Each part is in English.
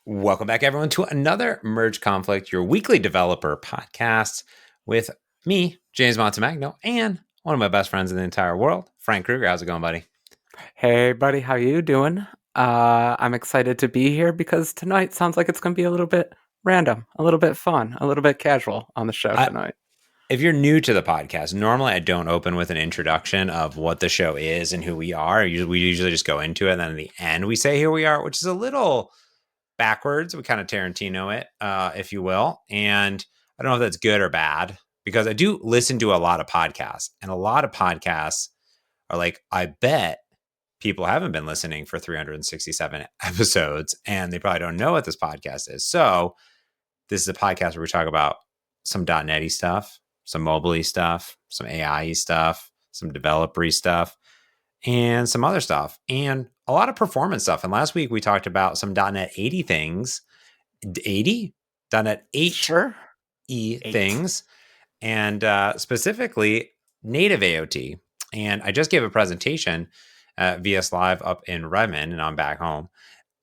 Welcome back, everyone, to another Merge Conflict, your weekly developer podcast with me, James Montemagno, and one of my best friends in the entire world, Frank Kruger. How's it going, buddy? Hey, buddy, how you doing? I'm excited to be here because tonight sounds like it's going to be a little bit random, a little bit fun, a little bit casual on the show I, tonight. if you're new to the podcast, normally I don't open with an introduction of what the show is and who we are. We usually just go into it, and then at the end we say here we are, which is a little backwards. We kind of Tarantino it, if you will. And I don't know if that's good or bad because I do listen to a lot of podcasts, and a lot of podcasts are like, I bet people haven't been listening for 367 episodes and they probably don't know what this podcast is. So this is a podcast where we talk about some .NET-y stuff, some mobile-y stuff, some AI-y stuff, some developer-y stuff, and some other stuff, and a lot of performance stuff. And last week we talked about some .NET 80 things, 80? .NET 8E Sure. Eight. things, and specifically native AOT. And I just gave a presentation at VS Live up in Redmond, and I'm back home.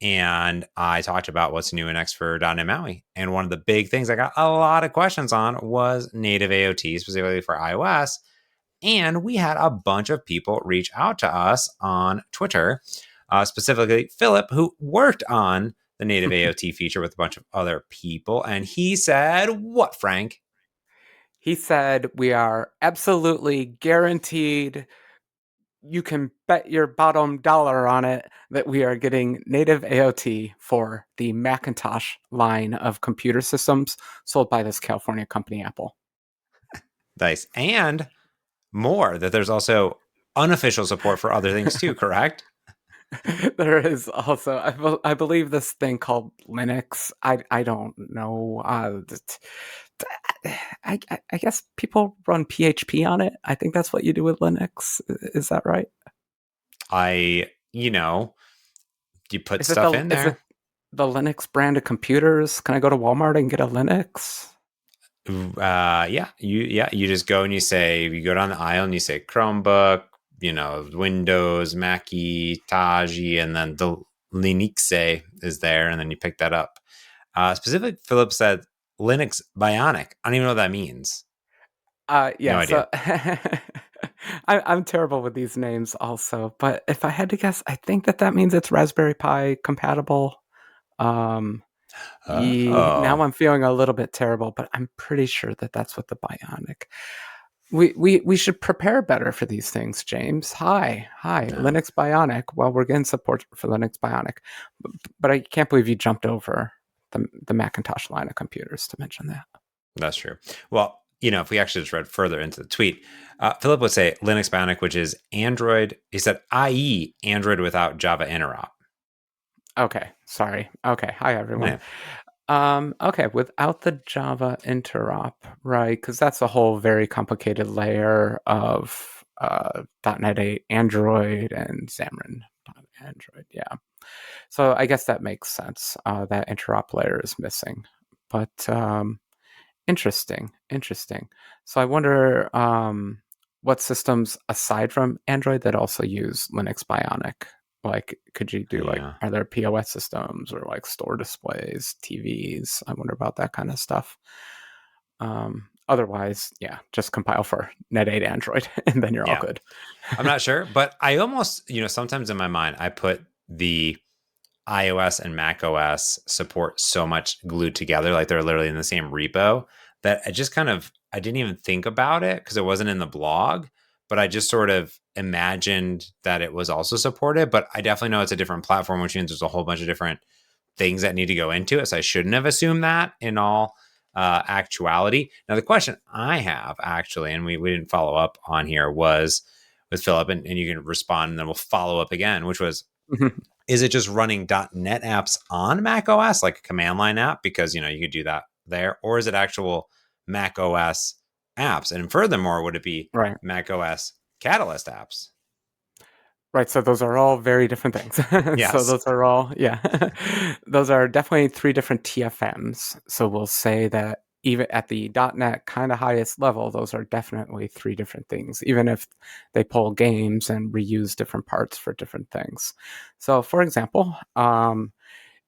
And I talked about what's new and next for .NET MAUI. And one of the big things I got a lot of questions on was native AOT, specifically for iOS. And we had a bunch of people reach out to us on Twitter, specifically Philip, who worked on the native AOT feature with a bunch of other people. And he said, what, Frank? He said, we are absolutely guaranteed. You can bet your bottom dollar on it that we are getting native AOT for the Macintosh line of computer systems sold by this California company, Apple. Nice. And more, that there's also unofficial support for other things too, correct? There is also, I believe, this thing called Linux. I don't know. I guess people run PHP on it. I think that's what you do with Linux. Is that right? You put Is it stuff the in is it there. the Linux brand of computers? Can I go to Walmart and get a Linux? You just go and you go down the aisle and you say Chromebook, Windows, Mackie, Taji, and then the Linux is there, and then you pick that up. Specifically, Philip said Linux Bionic. I don't even know what that means. No Yeah. idea. So I'm terrible with these names, also. But if I had to guess, I think that means it's Raspberry Pi compatible. Um, now Oh, I'm feeling a little bit terrible, but I'm pretty sure that that's what the Bionic. We should prepare better for these things, James. Hi, no, Linux Bionic. Well, we're getting support for Linux Bionic, but I can't believe you jumped over the Macintosh line of computers to mention that. that's true. Well, if we actually just read further into the tweet, Philip would say Linux Bionic, which is Android. He said, i.e., Android without Java interop. Okay, sorry. Okay, hi everyone. Yeah. Okay, without the Java interop, right? Because that's a whole very complicated layer of .NET 8 Android and Xamarin Android. Yeah. So I guess that makes sense. That interop layer is missing. But interesting. So I wonder what systems aside from Android that also use Linux Bionic. Like, could you do Yeah. are there POS systems or like store displays, TVs? I wonder about that kind of stuff. Otherwise, yeah, just compile for Net 8 Android and then you're all Yeah. good. I'm not sure, but I almost, sometimes in my mind, I put the iOS and Mac OS support so much glued together, like they're literally in the same repo, that I didn't even think about it because it wasn't in the blog, but I just sort of imagined that it was also supported. But I definitely know it's a different platform, which means there's a whole bunch of different things that need to go into it. So I shouldn't have assumed that in all actuality. Now, the question I have actually, and we didn't follow up on here, was with Philip, and you can respond and then we'll follow up again, which was, is it just running .NET apps on Mac OS, like a command line app? Because, you could do that there. Or is it actual Mac OS apps? And furthermore, would it be Right. Mac OS Catalyst apps? Right, so those are all very different things. So Yes. those are all, yeah, those are definitely three different TFMs. So we'll say that even at the .NET kind of highest level, those are definitely three different things, even if they pull games and reuse different parts for different things. So for example,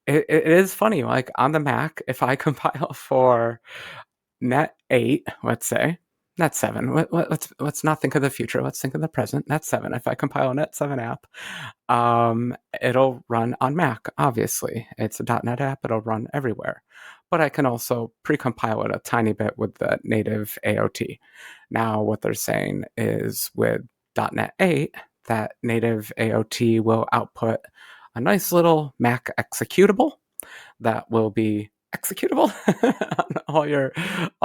it is funny. Like on the Mac, if I compile for Net 8, let's say, Net 7. Let's not think of the future. Let's think of the present. Net 7. If I compile a Net 7 app, it'll run on Mac, obviously. It's a .NET app. It'll run everywhere. But I can also pre-compile it a tiny bit with the native AOT. Now, what they're saying is with .NET 8, that native AOT will output a nice little Mac executable that will be executable on all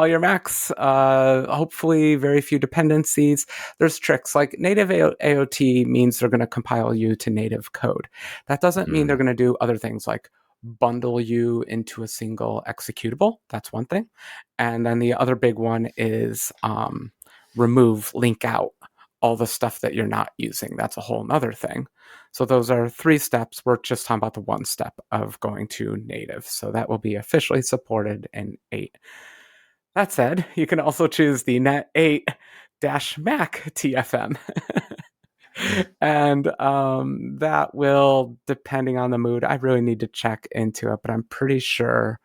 your Macs. Hopefully, very few dependencies. There's tricks like native AOT means they're going to compile you to native code. That doesn't mean they're going to do other things like bundle you into a single executable. That's one thing. And then the other big one is remove, link out all the stuff that you're not using. That's a whole nother thing. So those are 3 steps. We're just talking about the one step of going to native. So that will be officially supported in 8. That said, you can also choose the Net 8 Mac TFM. And that will, depending on the mood, I really need to check into it, but I'm pretty sure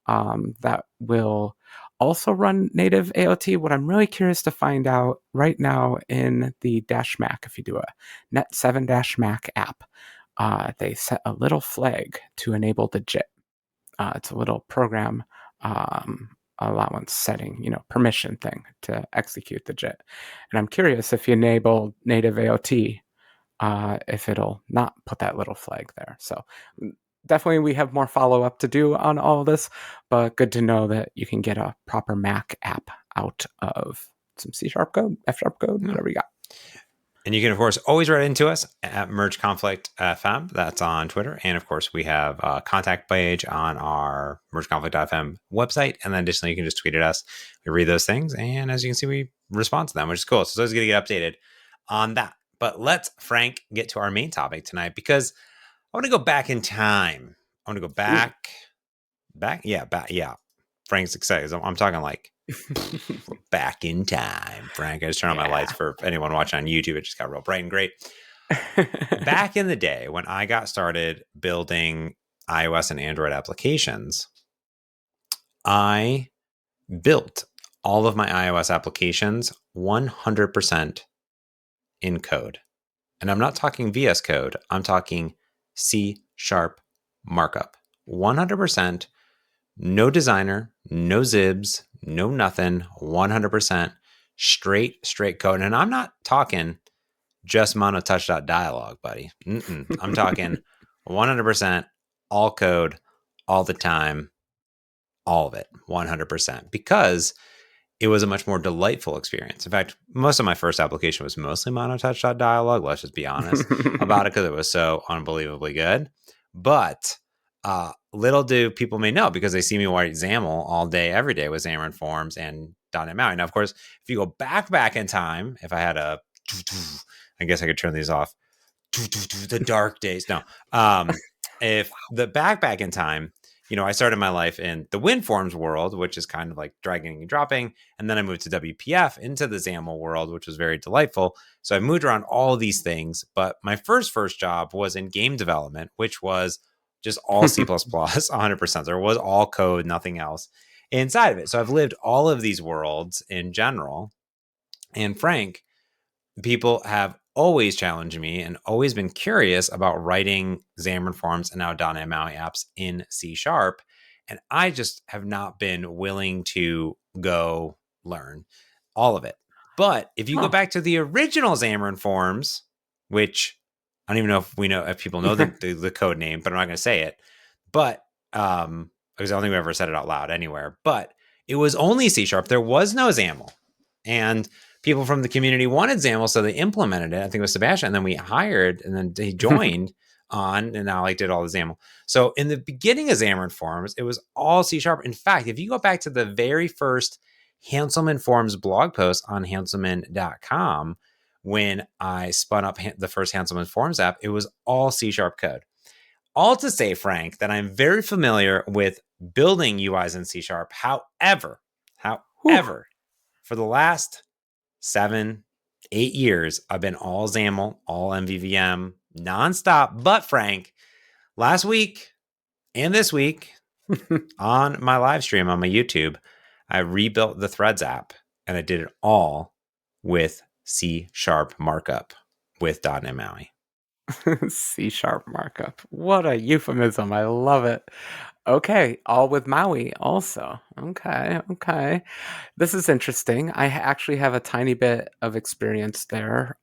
that will also run native AOT. What I'm really curious to find out right now in the Mac, if you do a Net 7 Mac app, they set a little flag to enable the JIT. It's a little program allowance setting, permission thing to execute the JIT. And I'm curious if you enable native AOT, if it'll not put that little flag there. So definitely we have more follow-up to do on all of this, but good to know that you can get a proper Mac app out of some C# code, F# code, whatever you got. And you can, of course, always write into us at Merge Conflict FM. That's on Twitter. And, of course, we have a contact page on our mergeconflict.fm website. And then additionally, you can just tweet at us. We read those things. And as you can see, we respond to them, which is cool. So it's always going to get updated on that. But let's, Frank, get to our main topic tonight because I want to go back in time. I want to go back. Yeah. Frank's excited. I'm talking like back in time. Frank, I just turned on my lights for anyone watching on YouTube. It just got real bright and great. Back in the day when I got started building iOS and Android applications, I built all of my iOS applications 100% in code. And I'm not talking VS Code. I'm talking C# markup. 100%. No designer, no zibs, no nothing, 100% straight code. And I'm not talking just monotouch.dialog, buddy. I'm talking 100% all code, all the time, all of it, 100%, because it was a much more delightful experience. In fact, most of my first application was mostly monotouch.dialog. Let's just be honest about it because it was so unbelievably good. But little do people may know because they see me write XAML all day, every day with Xamarin Forms and .NET MAUI. Now, of course, if you go back in time, if I had I guess I could turn these off. The dark days. No. If the back in time, I started my life in the WinForms world, which is kind of like dragging and dropping. And then I moved to WPF into the XAML world, which was very delightful. So I moved around all of these things. But my first job was in game development, which was just all C++, 100%. There was all code, nothing else inside of it. So I've lived all of these worlds in general. And Frank, people have always challenged me and always been curious about writing Xamarin Forms and now .NET MAUI apps in C#. And I just have not been willing to go learn all of it. But if you go back to the original Xamarin Forms, which I don't even know if people know the code name, but I'm not going to say it. But because I don't think we ever said it out loud anywhere. But it was only C#. There was no XAML. And people from the community wanted XAML, so they implemented it. I think it was Sebastian, and then we hired, and then he joined on, and now did all the XAML. So in the beginning of Xamarin Forms, it was all C#. In fact, if you go back to the very first Hanselman Forms blog post on hanselman.com, when I spun up the first Hanselman Forms app, it was all C# code. All to say, Frank, that I'm very familiar with building UIs in C#. However, for the last 7-8 years, I've been all XAML, all MVVM, nonstop. But Frank, last week And this week on my live stream on my YouTube, I rebuilt the Threads app and I did it all with C# markup with .NET MAUI. C# markup. What a euphemism. I love it. Okay, all with Maui also. Okay, okay. This is interesting. I actually have a tiny bit of experience there.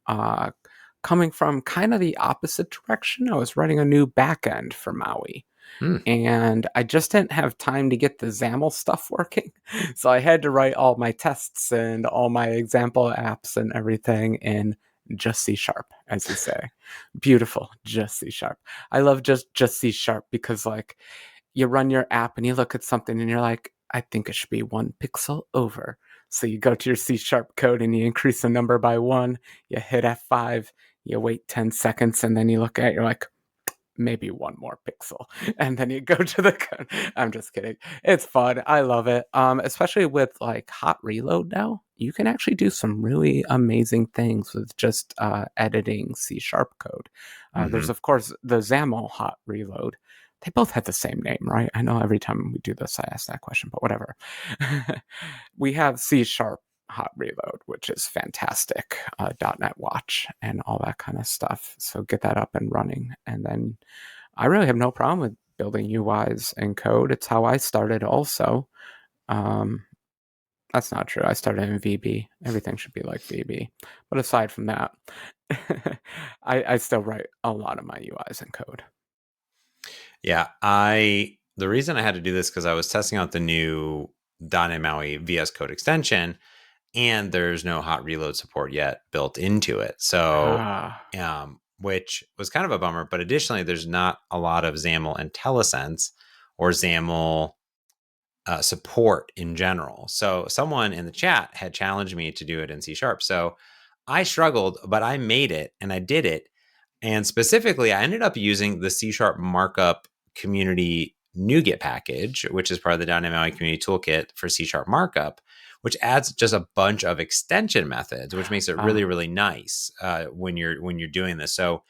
Coming from kind of the opposite direction, I was writing a new backend for Maui. Hmm. And I just didn't have time to get the XAML stuff working. So I had to write all my tests and all my example apps and everything in just C sharp, as you say. Beautiful, just C sharp. I love just C sharp because like you run your app and you look at something and you're like, I think it should be 1 pixel over. So you go to your C sharp code and you increase the number by 1, you hit F5, you wait 10 seconds, and then you look at it, you're like, maybe 1 more pixel, and then you go to the code. I'm just kidding. It's fun. I love it. Especially with like hot reload now, you can actually do some really amazing things with just editing C sharp code. Mm-hmm. There's of course the XAML hot reload. They both have the same name, right? I know every time we do this, I ask that question, but whatever. We have C sharp hot reload, which is fantastic. .NET Watch and all that kind of stuff. So get that up and running, and then I really have no problem with building UIs and code. It's how I started. Also, um, that's not true. I started in VB. Everything should be like VB. But aside from that, I still write a lot of my UIs and code. Yeah, the reason I had to do this because I was testing out the new .NET MAUI VS Code extension, and there's no hot reload support yet built into it. So, Ah, which was kind of a bummer. But additionally, there's not a lot of XAML IntelliSense or XAML support in general. So, someone in the chat had challenged me to do it in C sharp. So, I struggled, but I made it and I did it. And specifically, I ended up using the C sharp markup community NuGet package, which is part of the .NET MAUI community toolkit for C sharp markup, which adds just a bunch of extension methods, which makes it really, ah, really nice when you're doing this. So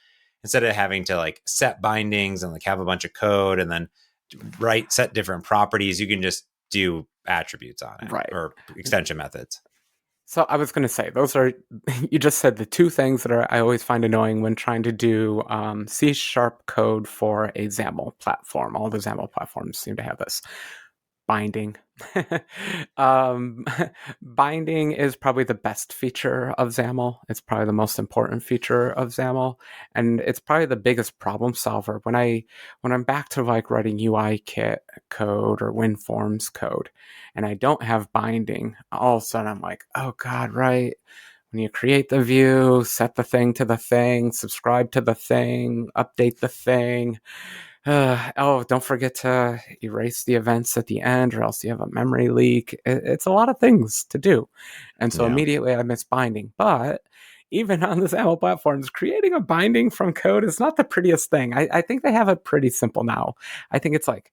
instead of having to like set bindings and like have a bunch of code and then set different properties, you can just do attributes on it right. or extension methods. So I was going to say, those are, you just said the two things that I always find annoying when trying to do C sharp code for a XAML platform. All the XAML platforms seem to have this. Binding. um, Binding is probably the best feature of XAML. It's probably the most important feature of XAML, and it's probably the biggest problem solver. When I'm back to like writing UI kit code or WinForms code, and I don't have binding, all of a sudden I'm like, oh god, right? When you create the view, set the thing to the thing, subscribe to the thing, update the thing, oh, don't forget to erase the events at the end, or else you have a memory leak. It's a lot of things to do. And so Yeah. immediately I miss binding. But even on the XAML platforms, creating a binding from code is not the prettiest thing. I think they have it pretty simple now. I think it's like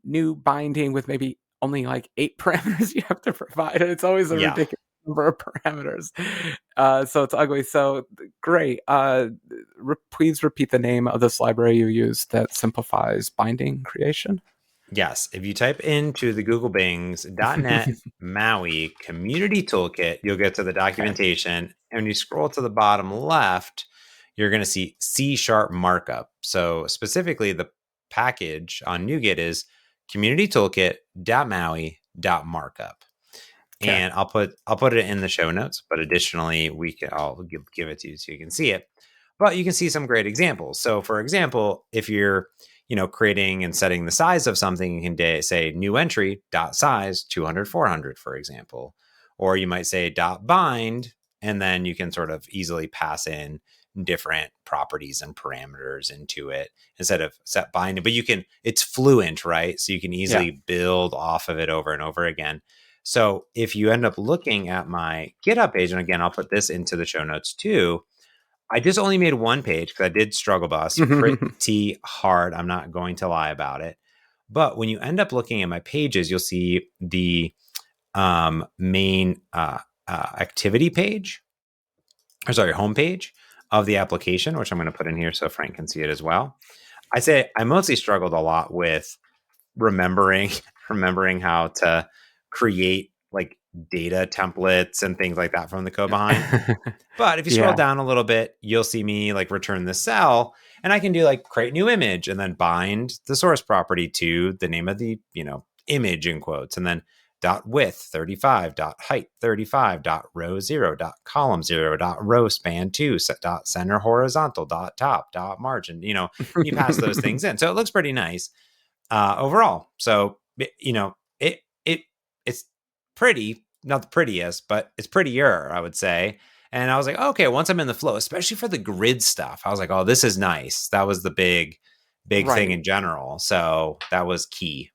new binding with maybe only like 8 parameters you have to provide. And it's always a Yeah. ridiculous number of parameters. So it's ugly. So great. Please repeat the name of this library you use that simplifies binding creation. Yes, if you type into the Google Bing's .NET MAUI Community Toolkit, you'll get to the Okay. documentation. And when you scroll to the bottom left, you're going to see C sharp markup. So specifically, the package on NuGet is Community Toolkit .maui.markup. Okay. And I'll put it in the show notes, but additionally, I'll give it to you so you can see it. But you can see some great examples. So, for example, if you're creating and setting the size of something, you can say new entry dot size 200 400, for example, or you might say dot bind, and then you can sort of easily pass in different properties and parameters into it instead of set bind. But it's fluent, right? So you can Yeah. easily build off of it over and over again. So if you end up looking at my GitHub page, and again, I'll put this into the show notes too. I just only made one page because I did struggle bus pretty hard. I'm not going to lie about it. But when you end up looking at my pages, you'll see the main activity page, or sorry, homepage of the application, which I'm going to put in here so Frank can see it as well. I say I mostly struggled a lot with remembering remembering how to create like data templates and things like that from the code behind. But if you scroll Yeah. down a little bit, you'll see me like return the cell, and I can do like create new image and then bind the source property to the name of the, image in quotes, and then dot width 35 dot height 35 dot row 0 dot column 0 dot row span 2 dot center horizontal dot top dot margin. You pass those things in. So it looks pretty nice overall. So it it's pretty, not the prettiest, but it's prettier, I would say. And I was like, okay, once I'm in the flow, especially for the grid stuff, I was like, oh, this is nice. That was the big thing Right. in general. So that was key.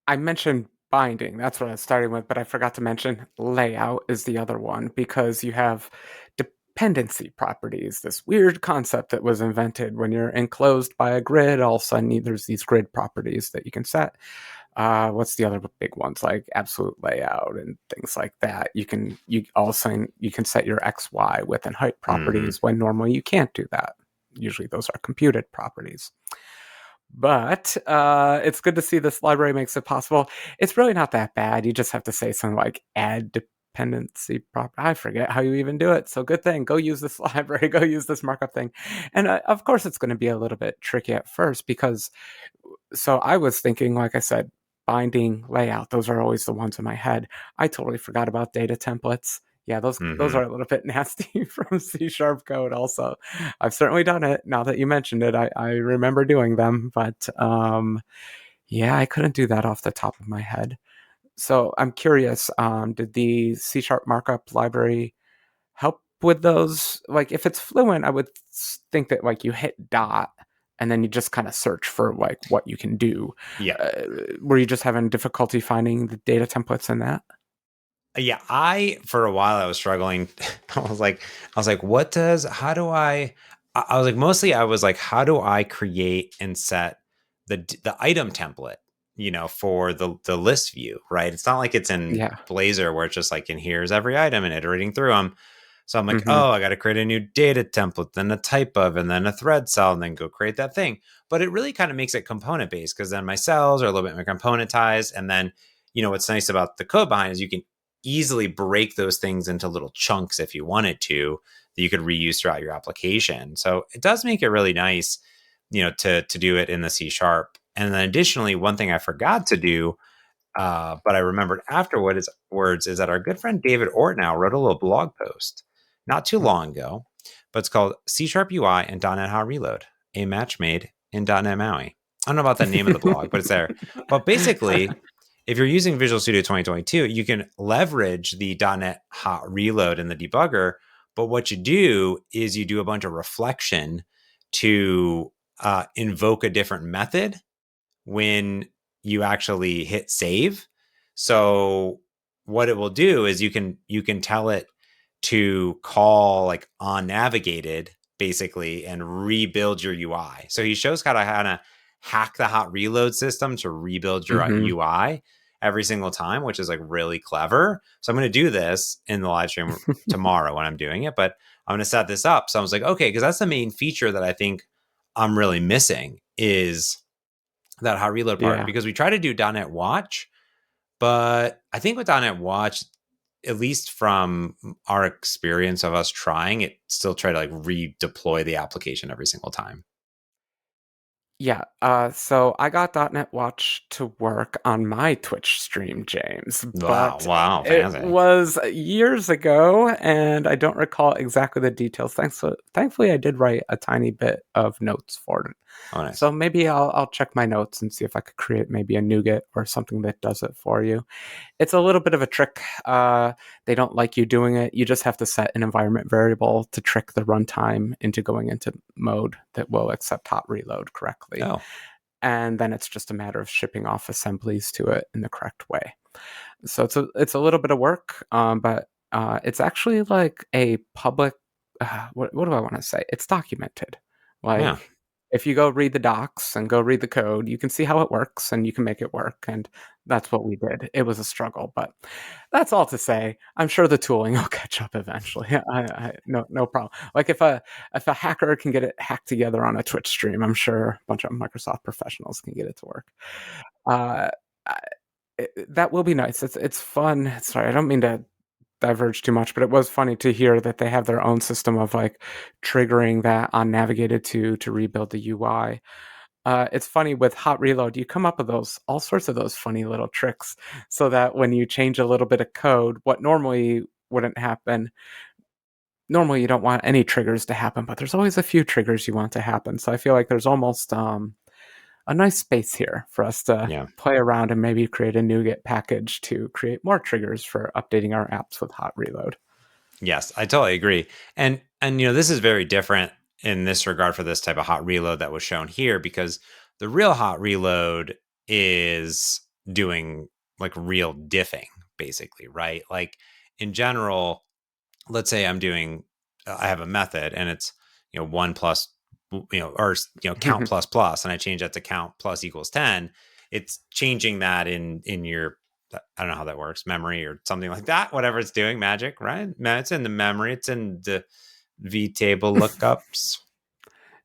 I mentioned binding. That's what I was starting with, but I forgot to mention layout is the other one because you have dependency properties, this weird concept that was invented when you're enclosed by a grid. All of a sudden, there's these grid properties that you can set. What's the other big ones like absolute layout and things like that? You also you can set your X, Y, width, and height Mm-hmm. properties when normally you can't do that. Usually, those are computed properties. But it's good to see this library makes it possible. It's really not that bad. You just have to say something like add dependency prop. I forget how you even do it. So good thing. Go use this library. Go use this markup thing. And of course, it's going to be a little bit tricky at first because. So I was thinking, like I said, binding layout. Those are always the ones in my head. I totally forgot about data templates. Yeah, those Mm-hmm. are a little bit nasty from C sharp code. Also, I've certainly done it. Now that you mentioned it, I remember doing them, but yeah, I couldn't do that off the top of my head. So I'm curious. Did the C sharp markup library help with those? Like, if it's fluent, I would think that like you hit dot and then you just kind of search for like what you can do. Yeah. Uh, were you just having difficulty finding the data templates in that? Yeah, I for a while I was struggling. I was like, what does how do I was like, mostly I was like, how do I create and set the item template, for the list view, right? It's not like it's in Yeah. Blazor where it's just like, and here's every item and iterating through them. So I'm like, Mm-hmm. oh, I got to create a new data template, then a type of, and then a thread cell, and then go create that thing. But it really kind of makes it component based because then my cells are a little bit more componentized. And then, what's nice about the code behind is you can easily break those things into little chunks if you wanted to, that you could reuse throughout your application. So it does make it really nice, to do it in the C sharp. And then additionally, one thing I forgot to do, but I remembered afterwards is that our good friend David Ortnow wrote a little blog post not too long ago, but it's called C Sharp UI and .NET Hot Reload, a match made in .NET MAUI. I don't know about the name of the blog, but it's there. But basically, if you're using Visual Studio 2022, you can leverage the .NET Hot Reload in the debugger. But what you do is you do a bunch of reflection to invoke a different method when you actually hit save. So what it will do is you can tell it to call like on navigated basically and rebuild your UI. So he shows how to hack the hot reload system to rebuild your Mm-hmm. UI every single time, which is like really clever. So I'm going to do this in the live stream tomorrow when I'm doing it, but I'm going to set this up. So I was like, okay, because that's the main feature that I think I'm really missing is that hot reload part, Yeah. because we try to do .NET Watch, but I think with .NET Watch, at least from our experience of us trying it, still try to like redeploy the application every single time. Yeah, so I got .NET Watch to work on my Twitch stream, James, Wow, but wow, it fancy. was years ago, and I don't recall exactly the details. Thankfully, I did write a tiny bit of notes for it. Oh, nice. So maybe I'll check my notes and see if I could create maybe a NuGet or something that does it for you. It's a little bit of a trick. They don't like you doing it. You just have to set an environment variable to trick the runtime into going into mode that will accept hot reload correctly. Oh, And then it's just a matter of shipping off assemblies to it in the correct way. So it's a little bit of work, but it's actually like a public. What do I want to say? It's documented. yeah. Like if you go read the docs and go read the code, you can see how it works and you can make it work. And that's what we did. It was a struggle, but that's all to say. I'm sure the tooling will catch up eventually. No problem. Like if a hacker can get it hacked together on a Twitch stream, I'm sure a bunch of Microsoft professionals can get it to work. Uh, that will be nice. It's fun. Sorry, I don't mean to diverge too much, but it was funny to hear that they have their own system of like triggering that on navigated to rebuild the UI. It's funny with hot reload, you come up with those all sorts of those funny little tricks so that when you change a little bit of code, what normally wouldn't happen. Normally, you don't want any triggers to happen, but there's always a few triggers you want to happen. So I feel like there's almost a nice space here for us to Yeah. play around and maybe create a NuGet package to create more triggers for updating our apps with hot reload. Yes, I totally agree. And this is very different in this regard for this type of hot reload that was shown here, because the real hot reload is doing like real diffing, basically, right? Like in general, let's say I have a method and it's, one plus, or, count plus plus, and I change that to count plus equals 10. It's changing that in your, I don't know how that works, memory or something like that, whatever it's doing, magic, right? Man, it's in the memory, it's in the vtable lookups.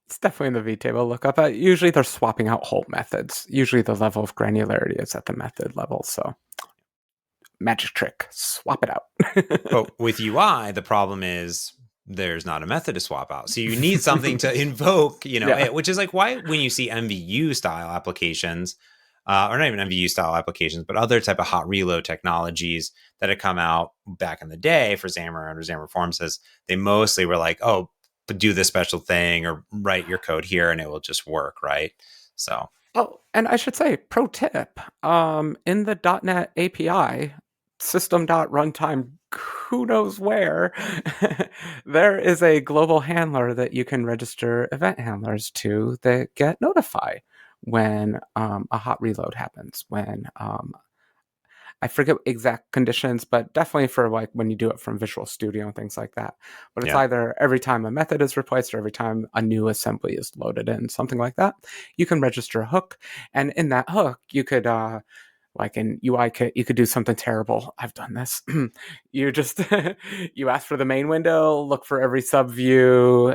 It's definitely in the vtable lookup. Usually they're swapping out whole methods. Usually the level of granularity is at the method level. So magic trick, swap it out. But with UI, the problem is there's not a method to swap out. So you need something to invoke, Yeah. which is like why when you see MVU style applications, or not even MVU style applications, but other type of hot reload technologies that had come out back in the day for Xamarin under Xamarin Forms, says they mostly were like, oh, do this special thing or write your code here and it will just work, right? So Oh, and I should say, pro tip, in the .NET API, system.runtime, who knows where, there is a global handler that you can register event handlers to that get notify when a hot reload happens, when I forget exact conditions, but definitely for like when you do it from Visual Studio and things like that. But it's yeah, either every time a method is replaced or every time a new assembly is loaded in, something like that. You can register a hook, and in that hook, you could like in UI kit, you could do something terrible. I've done this. You just you ask for the main window, look for every sub view,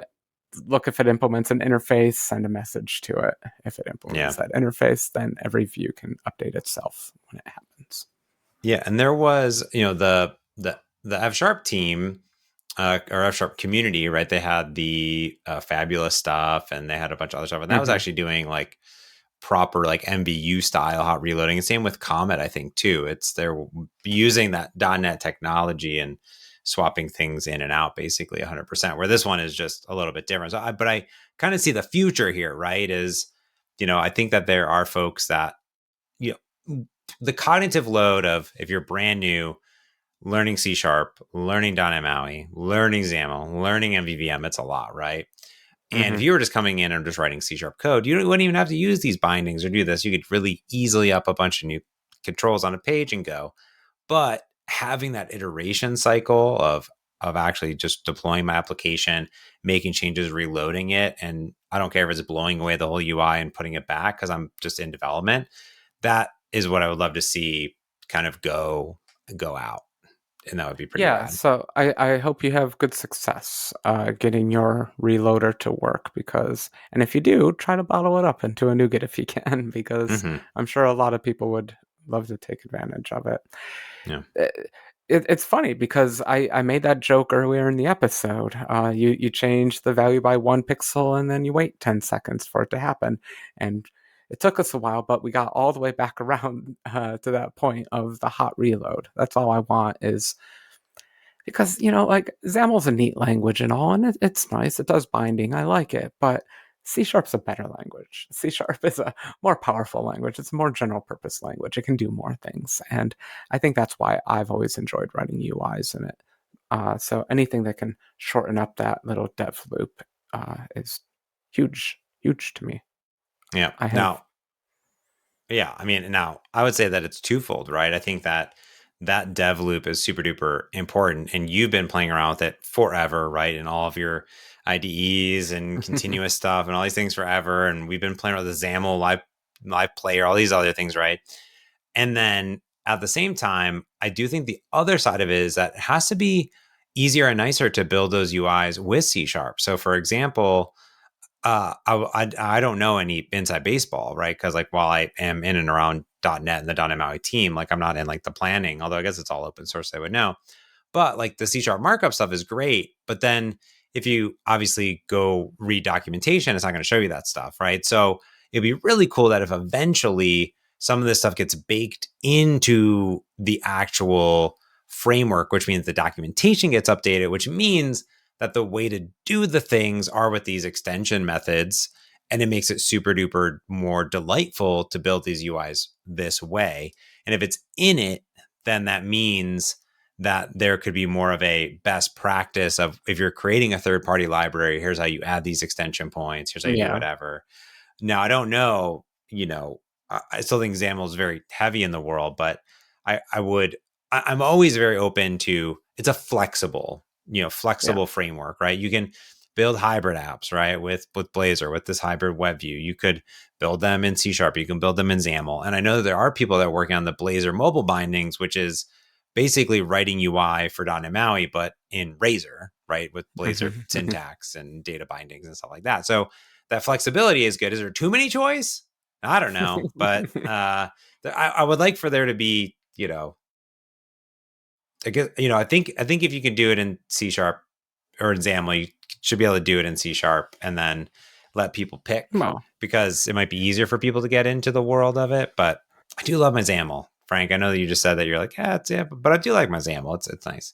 look if it implements an interface, send a message to it. If it yeah. implements that interface, then every view can update itself when it happens. Yeah, and there was, the F Sharp team, or F Sharp community, right? They had the fabulous stuff, and they had a bunch of other stuff, and that was Mm-hmm. actually doing like proper like MVU style hot reloading. And same with Comet, I think too. They're using that .NET technology and swapping things in and out basically 100%. Where this one is just a little bit different. But I kind of see the future here, right? Is I think that there are folks that you the cognitive load of if you're brand new, learning C Sharp, learning .NET MAUI, learning XAML, learning MVVM, it's a lot, right? And if Mm-hmm. you were just coming in and just writing C Sharp code, you wouldn't even have to use these bindings or do this. You could really easily up a bunch of new controls on a page and go. But having that iteration cycle of actually just deploying my application, making changes, reloading it, and I don't care if it's blowing away the whole UI and putting it back because I'm just in development. That is what I would love to see kind of go out, and that would be pretty Yeah, rad. so I hope you have good success getting your reloader to work and if you do, try to bottle it up into a NuGet if you can, because Mm-hmm. I'm sure a lot of people would love to take advantage of it. Yeah. It's funny because I made that joke earlier in the episode. You change the value by 1 pixel and then you wait 10 seconds for it to happen. And it took us a while, but we got all the way back around to that point of the hot reload. That's all I want is because like XAML's a neat language and all, and it's nice. It does binding. I like it, but C Sharp's a better language. C Sharp is a more powerful language. It's a more general purpose language. It can do more things, and I think that's why I've always enjoyed writing UIs in it. So anything that can shorten up that little dev loop is huge, huge to me. Yeah. I have. Now, yeah, I mean, now I would say that it's twofold, right? I think that that dev loop is super duper important. And you've been playing around with it forever, right? And all of your IDEs and continuous stuff and all these things forever. And we've been playing with the XAML live player, all these other things, right? And then at the same time, I do think the other side of it is that it has to be easier and nicer to build those UIs with C sharp. So for example, I don't know any inside baseball, right? Because like while I am in and around .NET and the .NET MAUI team, like I'm not in like the planning, although I guess it's all open source, I would know. But like the C sharp markup stuff is great. But then if you obviously go read documentation, it's not going to show you that stuff, right? So it'd be really cool that if eventually some of this stuff gets baked into the actual framework, which means the documentation gets updated, which means that the way to do the things are with these extension methods. And it makes it super duper more delightful to build these UIs this way. And if it's in it, then that means that there could be more of a best practice of if you're creating a third party library, here's how you add these extension points, here's how you do Yeah. whatever. Now, I don't know, I still think XAML is very heavy in the world, but I'm always very open to it's a Yeah. flexible framework, right? You can build hybrid apps, right? With Blazor, with this hybrid web view. You could build them in C sharp, you can build them in XAML. And I know that there are people that are working on the Blazor mobile bindings, which is basically writing UI for .NET MAUI, but in Razor, right? With Blazor syntax and data bindings and stuff like that. So that flexibility is good. Is there too many choice? I don't know, but I would like for there to be, I guess, I think if you can do it in C sharp or in XAML, you should be able to do it in C sharp and then let people pick Well, because it might be easier for people to get into the world of it. But I do love my XAML, Frank. I know that you just said that you're like, yeah, it's yeah, but I do like my XAML. It's nice.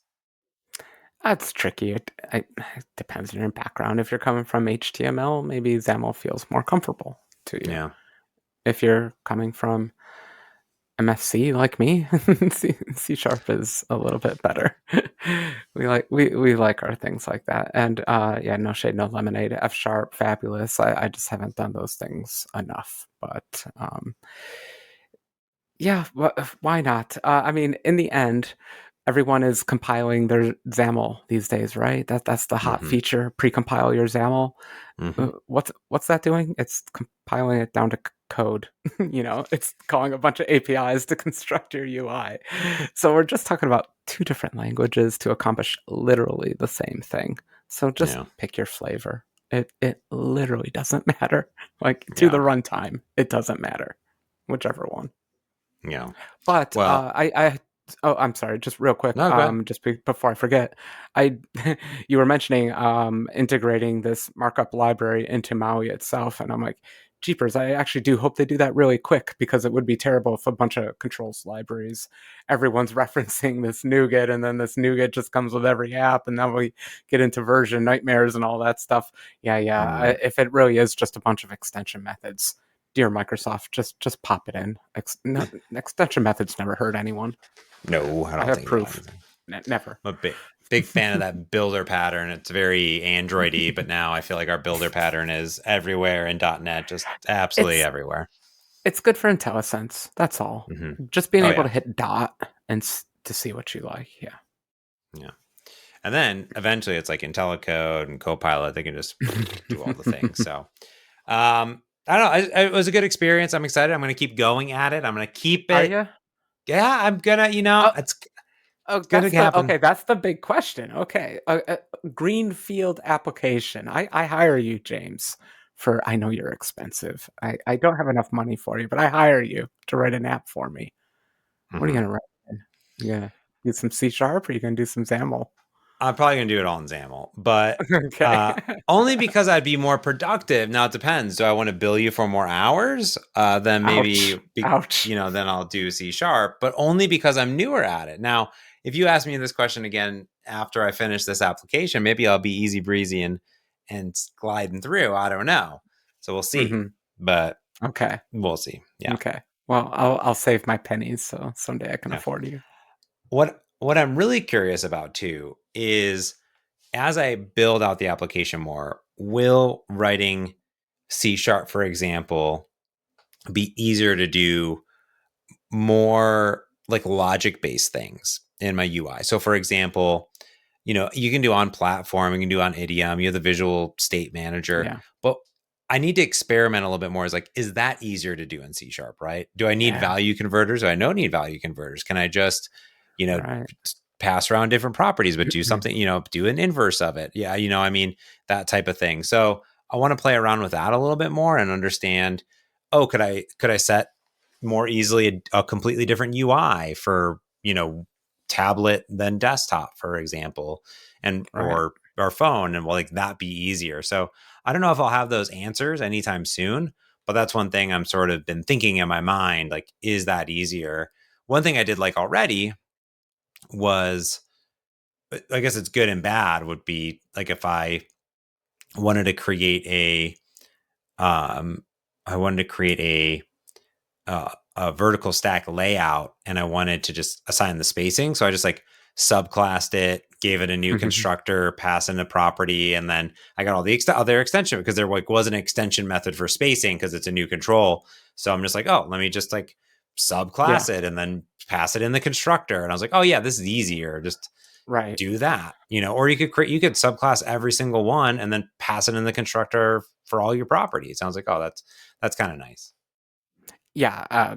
that's tricky. It depends on your background. If you're coming from HTML, maybe XAML feels more comfortable to you. Yeah. If you're coming from MSC like me, C sharp is a little bit better. we like our things like that. And yeah, no shade, no lemonade. F sharp, fabulous. I just haven't done those things enough. But yeah, why not? I mean, in the end, everyone is compiling their XAML these days, right? That's the hot Mm-hmm. feature. Pre-compile your XAML. Mm-hmm. What's that doing? It's compiling it down to code. It's calling a bunch of APIs to construct your UI. So we're just talking about two different languages to accomplish literally the same thing. So just Yeah. pick your flavor. It literally doesn't matter. Like to the Yeah. runtime, it doesn't matter, whichever one. Yeah. But Well, oh, I'm sorry, just real quick, no, go ahead. just before I forget, I you were mentioning integrating this markup library into Maui itself, and I'm like, jeepers, I actually do hope they do that really quick because it would be terrible if a bunch of controls libraries, everyone's referencing this NuGet, and then this NuGet just comes with every app, and then we get into version nightmares and all that stuff. Yeah, yeah. Mm, If it really is just a bunch of extension methods, dear Microsoft, just pop it in. No, extension methods never hurt anyone. no, I I don't have think they proof. have. Never. I'm a big fan of that builder pattern. It's very Androidy, but now I feel like our builder pattern is everywhere in .NET, just absolutely it's everywhere. it's good for IntelliSense. That's all. Mm-hmm. Just being Oh able yeah, to hit dot and to see what you like. Yeah. yeah. And then eventually, it's like IntelliCode and Copilot. They can just do all the things. So I don't know. It was a good experience. I'm excited. I'm going to keep going at it. I'm going to keep Are it. you? Yeah, I'm gonna. Oh, oh, It's gonna happen. that's the big question. Okay, greenfield application. I hire you, James. For I know you're expensive. I don't have enough money for you, but I hire you to write an app for me. What are you Mm-hmm. gonna write? You gonna do some C sharp, or you gonna do some XAML? I'm probably gonna do it all in XAML, but Okay. only because I'd be more productive. Now it depends. Do I want to bill you for more hours? Then Ouch. Ouch. then I'll do C sharp, but only because I'm newer at it. Now, if you ask me this question again after I finish this application, maybe I'll be easy breezy and gliding through. I don't know. So we'll see, Hmm. but Okay. we'll see. Yeah, Okay. Well, I'll save my pennies so someday I can yeah. afford you. What I'm really curious about too is as I build out the application more, will writing C sharp, for example, be easier to do more like logic based things in my UI. So for example, you can do on platform, you can do on idiom, you have the visual state manager, Yeah. but I need to experiment a little bit more. Is that easier to do in C sharp, right? Do I need Yeah. value converters? Do I don't need value converters? Can I just, you know, Right. pass around different properties, but do something, do an inverse of it? Yeah. That type of thing. So I want to play around with that a little bit more and understand, oh, could I set more easily a completely different UI for, tablet than desktop, for example, and Right. or phone, and will like that be easier? So I don't know if I'll have those answers anytime soon, but that's one thing I'm sort of been thinking in my mind, like, is that easier? One thing I did like already was, I guess it's good and bad, would be like if wanted to create um I wanted to create a vertical stack layout, and I wanted to just assign the spacing. So I just like subclassed it, gave it a new constructor, pass in the property, and then I got all the other extension because there like was an extension method for spacing because it's a new control. So I'm just like, oh, let me just like Yeah. subclass it and then pass it in the constructor. And I was like, oh yeah, this is easier. Just Right. do that, or you could subclass every single one and then pass it in the constructor for all your property. It sounds like, oh, that's kind of nice. Yeah.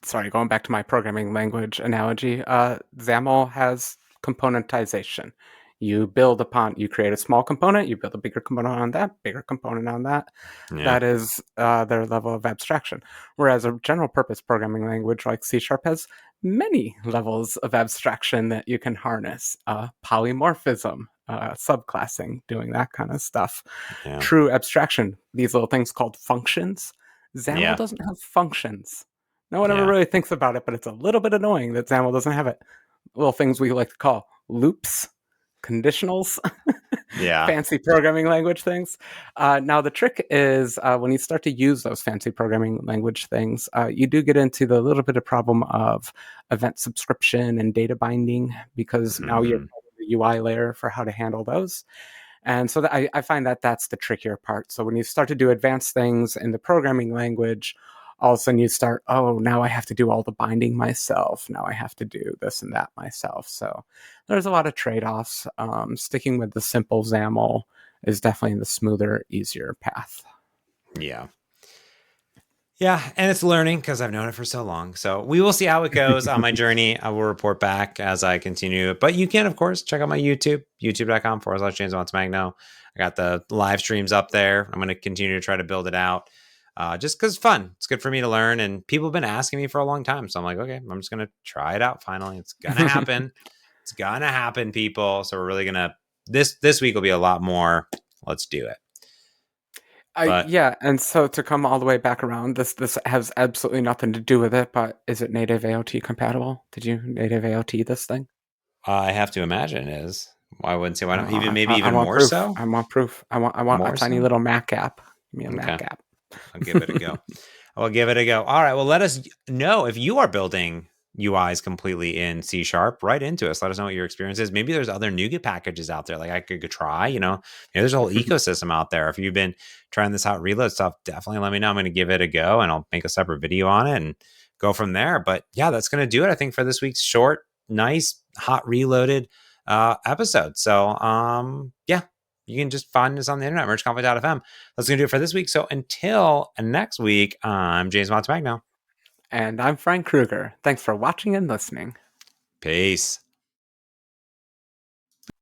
Sorry, going back to my programming language analogy, XAML has componentization. You create a small component, you build a bigger component on that, bigger component on that. Yeah. That is their level of abstraction. Whereas a general purpose programming language like C Sharp has many levels of abstraction that you can harness. Polymorphism, subclassing, doing that kind of stuff. Yeah. True abstraction, these little things called functions. XAML Yeah. doesn't have functions. No one ever Yeah. really thinks about it, but it's a little bit annoying that XAML doesn't have it. Little things we like to call loops, conditionals, Yeah. fancy programming language things. Now, the trick is when you start to use those fancy programming language things, you do get into the little bit of problem of event subscription and data binding because now you're Mhm. the UI layer for how to handle those. And so I find that that's the trickier part. So when you start to do advanced things in the programming language, all of a sudden you start, oh, now I have to do all the binding myself. Now I have to do this and that myself. So there's a lot of trade offs. Sticking with the simple XAML is definitely the smoother, easier path. Yeah. Yeah, and it's learning because I've known it for so long. So we will see how it goes on my journey. I will report back as I continue. But you can, of course, check out my YouTube, youtube.com/James Montemagno. I got the live streams up there. I'm going to continue to try to build it out just because it's fun. It's good for me to learn. And people have been asking me for a long time. So I'm like, okay, I'm just going to try it out finally. It's going to happen. It's going to happen, people. So we're really going to, this week will be a lot more. Let's do it. But Yeah, and so to come all the way back around, this has absolutely nothing to do with it, but is it native AOT compatible? Did you native AOT this thing? I have to imagine it is. I wouldn't say why not. Even I, maybe I even want more proof. so. I want a More tiny so. little Mac app. Give me a Okay, Mac app. I'll give it a go. I will give it a go. All right. Well, let us know if you are building UIs completely in C sharp. Right into us. Let us know what your experience is. Maybe there's other NuGet packages out there like I could try. Maybe there's a whole ecosystem out there. If you've been trying this out reload stuff, definitely let me know. I'm going to give it a go, and I'll make a separate video on it and go from there. But yeah, that's going to do it. I think for this week's short, nice, hot reloaded episode. So yeah, you can just find us on the internet, merchconflict.fm. That's going to do it for this week. So until next week, I'm James Montemagno. And I'm Frank Kruger. Thanks for watching and listening. Peace.